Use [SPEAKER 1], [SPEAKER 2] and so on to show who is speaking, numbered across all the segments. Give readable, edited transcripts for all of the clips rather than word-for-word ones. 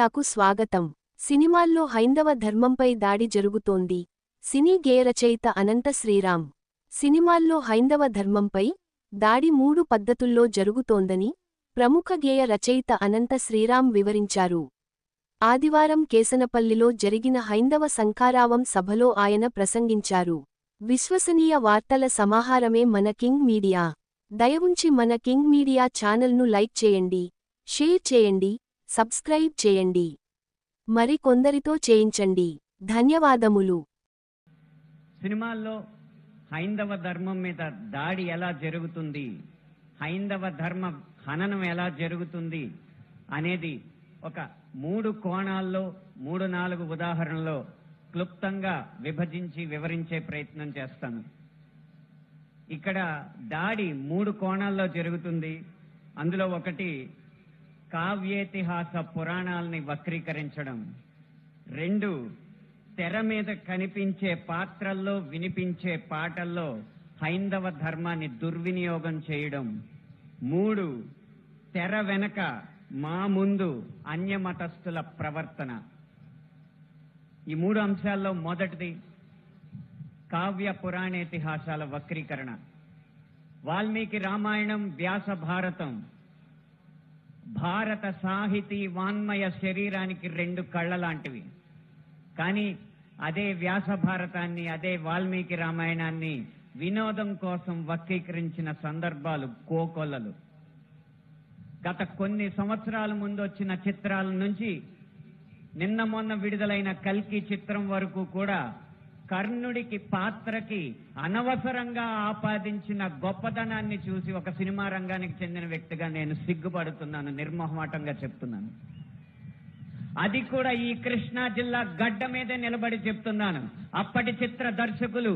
[SPEAKER 1] మీడియాకు స్వాగతం. సినిమాల్లో హైందవ ధర్మంపై దాడి జరుగుతోంది. సినీ గేయ రచయిత అనంత శ్రీరామ్. సినిమాల్లో హైందవ ధర్మంపై దాడి 3 పద్ధతుల్లో జరుగుతోందని ప్రముఖ గేయ రచయిత అనంత శ్రీరామ్ వివరించారు. ఆదివారం కేసనపల్లిలో జరిగిన హైందవ సంఖారావం సభలో ఆయన ప్రసంగించారు. విశ్వసనీయ వార్తల సమాహారమే మన కింగ్ మీడియా. దయవుంచి మన కింగ్ మీడియా ఛానల్ను లైక్ చేయండి, షేర్ చేయండి, సబ్స్క్రైబ్ చేయండి. మరి కొందరితో చేయించండి. ధన్యవాదములు.
[SPEAKER 2] సినిమాల్లో హైందవ ధర్మం మీద దాడి ఎలా జరుగుతుంది, హైందవ ధర్మ హననం ఎలా జరుగుతుంది అనేది ఒక 3 కోణాల్లో 3-4 ఉదాహరణలో క్లుప్తంగా విభజించి వివరించే ప్రయత్నం చేస్తాను. ఇక్కడ దాడి 3 కోణాల్లో జరుగుతుంది. అందులో ఒకటి కావ్యేతిహాస పురాణాలని వక్రీకరించడం, 2 తెర మీద కనిపించే పాత్రల్లో వినిపించే పాటల్లో హైందవ ధర్మాన్ని దుర్వినియోగం చేయడం, 3 తెర వెనక మా ముందు అన్యమతస్థుల ప్రవర్తన. ఈ 3 అంశాల్లో మొదటిది కావ్య పురాణేతిహాసాల వక్రీకరణ. వాల్మీకి రామాయణం, వ్యాస భారతం భారత సాహితీ వాన్మయ శరీరానికి 2 కళ్ళ లాంటివి. కానీ అదే వ్యాస భారతాన్ని, అదే వాల్మీకి రామాయణాన్ని వినోదం కోసం వక్రీకరించిన సందర్భాలు కోకొల్లలు. గత కొన్ని సంవత్సరాల ముందు వచ్చిన చిత్రాల నుంచి నిన్న మొన్న విడుదలైన కల్కి చిత్రం వరకు కూడా కర్ణుడికి పాత్రకి అనవసరంగా ఆపాదించిన గొప్పదనాన్ని చూసి ఒక సినిమా రంగానికి చెందిన వ్యక్తిగా నేను సిగ్గుపడుతున్నాను, నిర్మోహమాటంగా చెప్తున్నాను. అది కూడా ఈ కృష్ణా జిల్లా గడ్డ మీదే నిలబడి చెప్తున్నాను. అప్పటి చిత్ర దర్శకులు,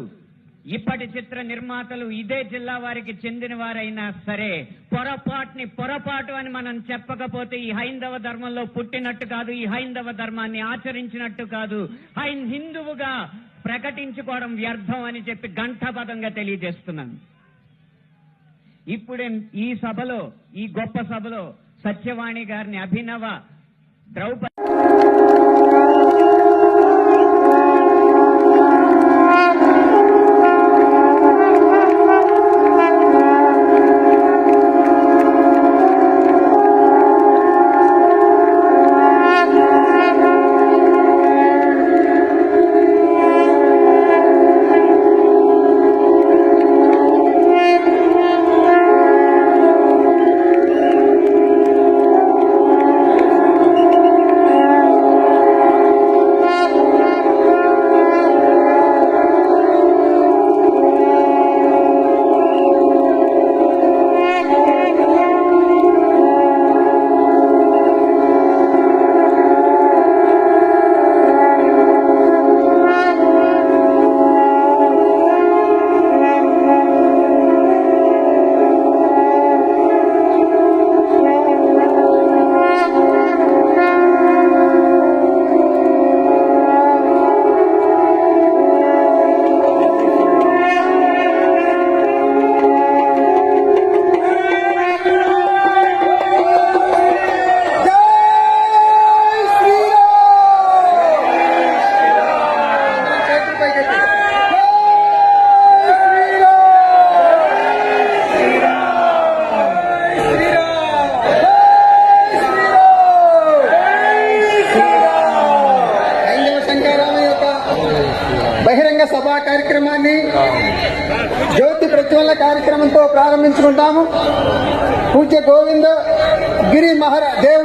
[SPEAKER 2] ఇప్పటి చిత్ర నిర్మాతలు ఇదే జిల్లా వారికి చెందిన వారైనా సరే పొరపాటు అని మనం చెప్పకపోతే ఈ హైందవ ధర్మంలో పుట్టినట్టు కాదు, ఈ హైందవ ధర్మాన్ని ఆచరించినట్టు కాదు, హిందువుగా ప్రకటించుకోవడం వ్యర్థం అని చెప్పి ఘంటాపథంగా తెలియజేస్తున్నాను. ఇప్పుడే ఈ సభలో, ఈ గొప్ప సభలో సత్యవాణి గారిని అభినవ ద్రౌపది
[SPEAKER 3] బహిరంగ సభా కార్యక్రమాన్ని జ్యోతి ప్రజ్వలన కార్యక్రమంతో ప్రారంభించుకుంటాము. పూజ్య గోవింద గిరి దేవ్